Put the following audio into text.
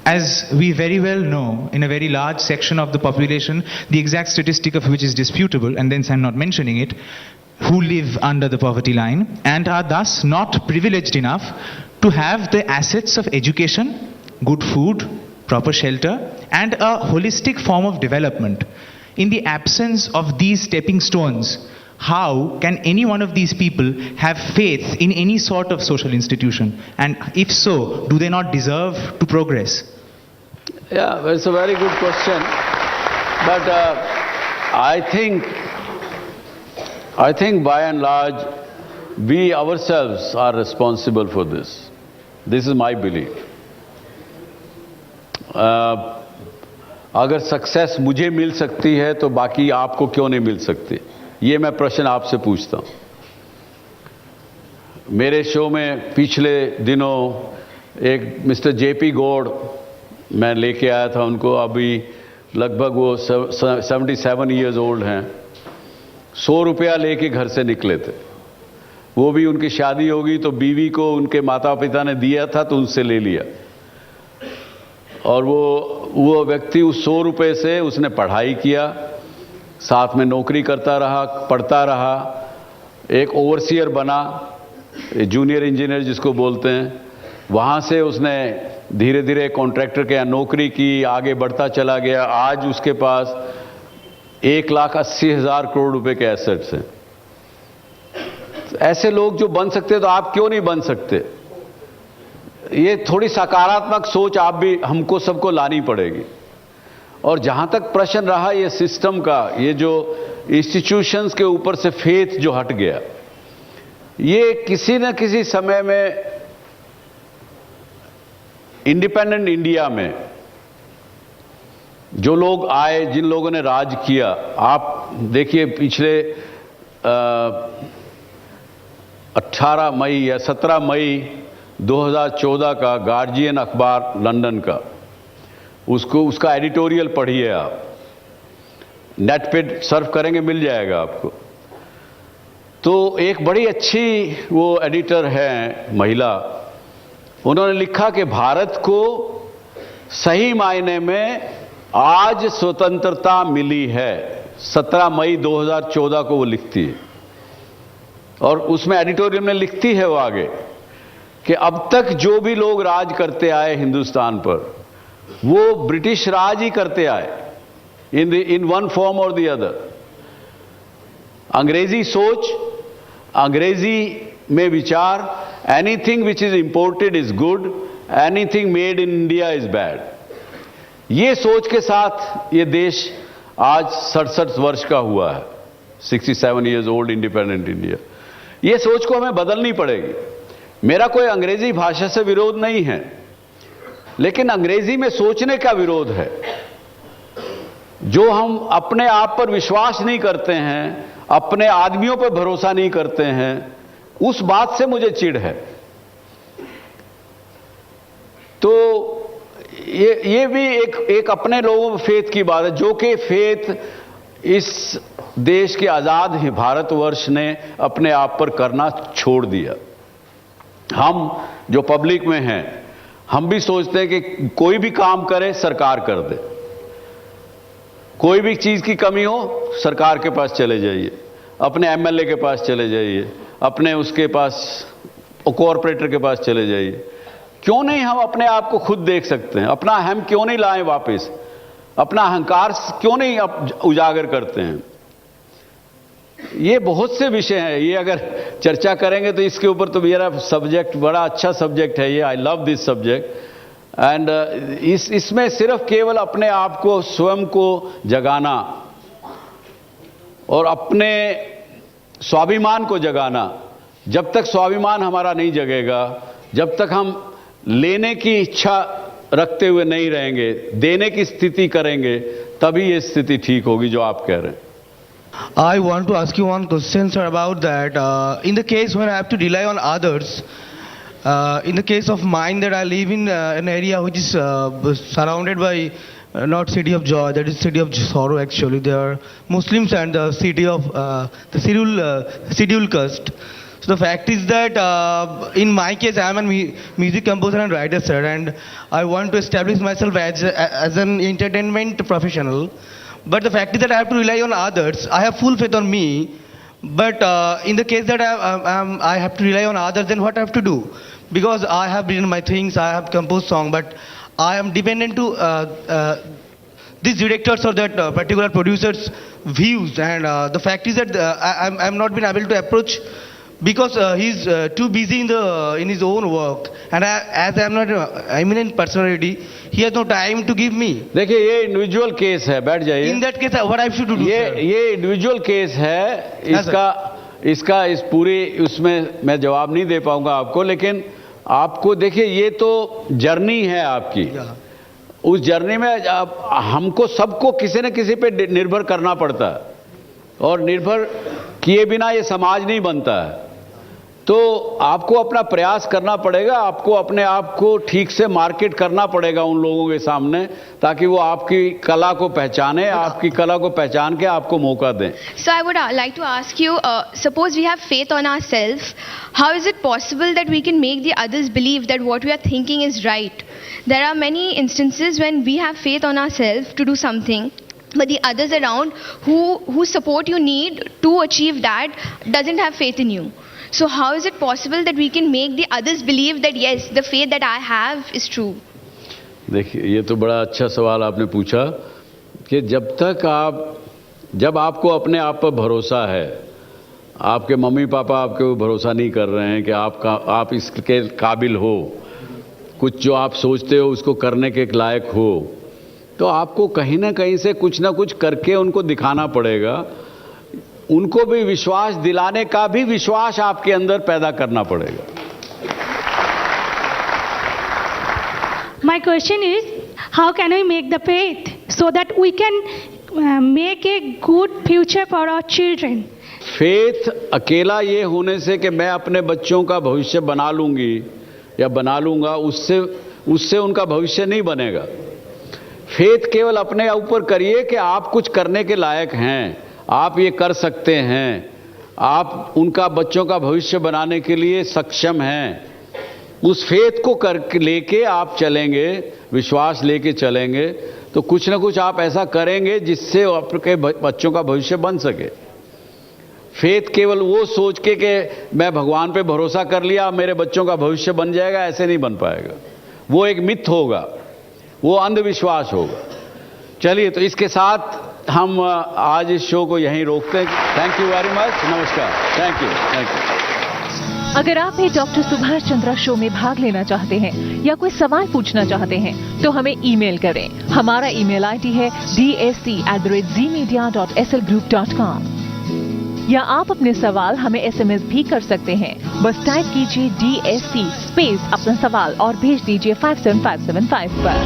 as we very well know, in a very large section of the population, the exact statistic of which is disputable, and thence I'm not mentioning it, who live under the poverty line and are thus not privileged enough to have the assets of education, good food, proper shelter, and a holistic form of development. In the absence of these stepping stones, how can any one of these people have faith in any sort of social institution? And if so, do they not deserve to progress? Yeah, well, it's a very good question. But I think by and large, we ourselves are responsible for this. This is my belief. अगर success मुझे मिल सकती है तो बाकी आपको क्यों नहीं मिल सकती, ये मैं प्रश्न आपसे पूछता हूं. मेरे शो में पिछले दिनों एक मिस्टर जेपी गौड़ मैं लेके आया था उनको. अभी लगभग वो 77 ईयर्स ओल्ड हैं. 100 रुपया लेके घर से निकले थे. वो भी उनकी शादी होगी तो बीवी को उनके माता पिता ने दिया था तो उनसे ले लिया. और वो व्यक्ति उस 100 रुपये से उसने पढ़ाई किया, साथ में नौकरी करता रहा, पढ़ता रहा, एक ओवरसियर बना, जूनियर इंजीनियर जिसको बोलते हैं. वहाँ से उसने धीरे धीरे कॉन्ट्रैक्टर के यहाँ नौकरी की, आगे बढ़ता चला गया. आज उसके पास 1,80,000 करोड़ रुपए के एसेट्स हैं. ऐसे लोग जो बन सकते हैं तो आप क्यों नहीं बन सकते? ये थोड़ी सकारात्मक सोच आप भी हमको सबको लानी पड़ेगी. और जहां तक प्रश्न रहा ये सिस्टम का, ये जो इंस्टीट्यूशंस के ऊपर से फेथ जो हट गया, ये किसी न किसी समय में इंडिपेंडेंट इंडिया में जो लोग आए, जिन लोगों ने राज किया, आप देखिए पिछले 18 मई या 17 मई 2014 का गार्जियन अखबार लंदन का, उसका एडिटोरियल पढ़िए आप. नेट पे सर्फ करेंगे मिल जाएगा आपको. तो एक बड़ी अच्छी वो एडिटर है महिला, उन्होंने लिखा कि भारत को सही मायने में आज स्वतंत्रता मिली है. 17 मई 2014 को वो लिखती है. और उसमें एडिटोरियल में लिखती है वो आगे कि अब तक जो भी लोग राज करते आए हिंदुस्तान पर, वो ब्रिटिश राज ही करते आए इन वन फॉर्म और द अदर. अंग्रेजी सोच, अंग्रेजी में विचार, anything which is imported is good, anything made in India is bad. ये सोच के साथ ये देश आज 67 वर्ष का हुआ है. 67 ईयर्स ओल्ड इंडिपेंडेंट इंडिया. ये सोच को हमें बदलनी पड़ेगी. मेरा कोई अंग्रेजी भाषा से विरोध नहीं है, लेकिन अंग्रेजी में सोचने का विरोध है. जो हम अपने आप पर विश्वास नहीं करते हैं, अपने आदमियों पर भरोसा नहीं करते हैं, उस बात से मुझे चिढ़ है. तो ये भी एक अपने लोगों में फेथ की बात है, जो कि फेथ इस देश के आजाद भारतवर्ष ने अपने आप पर करना छोड़ दिया. हम जो पब्लिक में हैं, हम भी सोचते हैं कि कोई भी काम करे सरकार कर दे. कोई भी चीज की कमी हो सरकार के पास चले जाइए, अपने एमएलए के पास चले जाइए, अपने उसके पास कॉरपोरेटर के पास चले जाइए. क्यों नहीं हम अपने आप को खुद देख सकते हैं? अपना अहम क्यों नहीं लाएं वापस? अपना अहंकार क्यों नहीं उजागर करते हैं? ये बहुत से विषय हैं. ये अगर चर्चा करेंगे तो इसके ऊपर तो मेरा सब्जेक्ट बड़ा अच्छा सब्जेक्ट है ये. I love this subject. And इसमें सिर्फ केवल अपने आप को, स्वयं को जगाना और अपने स्वाभिमान को जगाना. जब तक स्वाभिमान हमारा नहीं जगेगा, जब तक हम लेने की इच्छा रखते हुए नहीं रहेंगे, देने की स्थिति करेंगे, तभी ये स्थिति ठीक होगी जो आप कह रहे हैं. I want to ask you one question, sir, about that. In the case when I have to rely on others, in the case of mine that I live in an area which is surrounded by not city of joy, that is city of sorrow actually. They are Muslims and the city of the scheduled caste. So the fact is that in my case, I am a music composer and writer, sir, and I want to establish myself as an entertainment professional. But the fact is that I have to rely on others. I have full faith on me, but in the case that I have to rely on others, then what I have to do? Because I have written my things, I have composed song, but I am dependent to these directors or that particular producer's views, and the fact is that I'm not been able to approach because he's too busy in his own work, and as I'm not an eminent personality, he has no time to give me. देखिए ये individual case है, बैठ जाइए. In that case, what I should do? ये individual case है. इसका इस पूरी उसमें मैं जवाब नहीं दे पाऊंगा आपको, लेकिन आपको देखिए ये तो जर्नी है आपकी. उस जर्नी में हमको सबको किसी न किसी पे निर्भर करना पड़ता है, और निर्भर किए बिना ये समाज नहीं बनता है. तो आपको अपना प्रयास करना पड़ेगा, आपको अपने आप को ठीक से मार्केट करना पड़ेगा उन लोगों के सामने, ताकि वो आपकी कला को पहचाने, आपकी कला को पहचान के आपको मौका दें. So I would like to ask you, suppose we have faith on ourselves, how is it possible that we can make the others believe that what we are thinking is right? There are many instances when we have faith on ourselves to do something, but the others around whose support you need to achieve that doesn't have faith in you. So how is it possible that we can make the others believe that yes, the faith that I have is true? देखिए ये तो बड़ा अच्छा सवाल आपने पूछा कि जब आपको अपने आप पर भरोसा है, आपके मम्मी पापा आपके ऊपर भरोसा नहीं कर रहे हैं कि आप इसके काबिल हो, कुछ जो आप सोचते हो उसको करने के लायक हो, तो आपको कहीं ना कहीं से कुछ ना कुछ करके उनको दिखाना पड़ेगा. उनको भी विश्वास दिलाने का भी विश्वास आपके अंदर पैदा करना पड़ेगा. My question is, how can we make the faith so that we can make a good future for our children? Faith अकेला ये होने से कि मैं अपने बच्चों का भविष्य बना लूंगी या बना लूंगा, उससे उनका भविष्य नहीं बनेगा. फेथ केवल अपने ऊपर करिए कि आप कुछ करने के लायक हैं, आप ये कर सकते हैं, आप उनका बच्चों का भविष्य बनाने के लिए सक्षम हैं. उस फेथ को करके लेके आप चलेंगे, विश्वास लेके चलेंगे, तो कुछ ना कुछ आप ऐसा करेंगे जिससे आपके बच्चों का भविष्य बन सके. फेथ केवल वो सोच के कि मैं भगवान पे भरोसा कर लिया मेरे बच्चों का भविष्य बन जाएगा, ऐसे नहीं बन पाएगा. वो एक मिथ होगा, वो अंधविश्वास होगा. चलिए, तो इसके साथ हम आज इस शो को यहीं रोकते हैं. Thank you very much. नमस्कार. Thank you. अगर आप भी डॉक्टर सुभाष चंद्रा शो में भाग लेना चाहते हैं या कोई सवाल पूछना चाहते हैं तो हमें ईमेल करें. हमारा ईमेल आईडी है dsc@zmedia.slgroup.com, या आप अपने सवाल हमें SMS भी कर सकते हैं. बस टाइप कीजिए DSC स्पेस अपना सवाल और भेज दीजिए 57575 पर.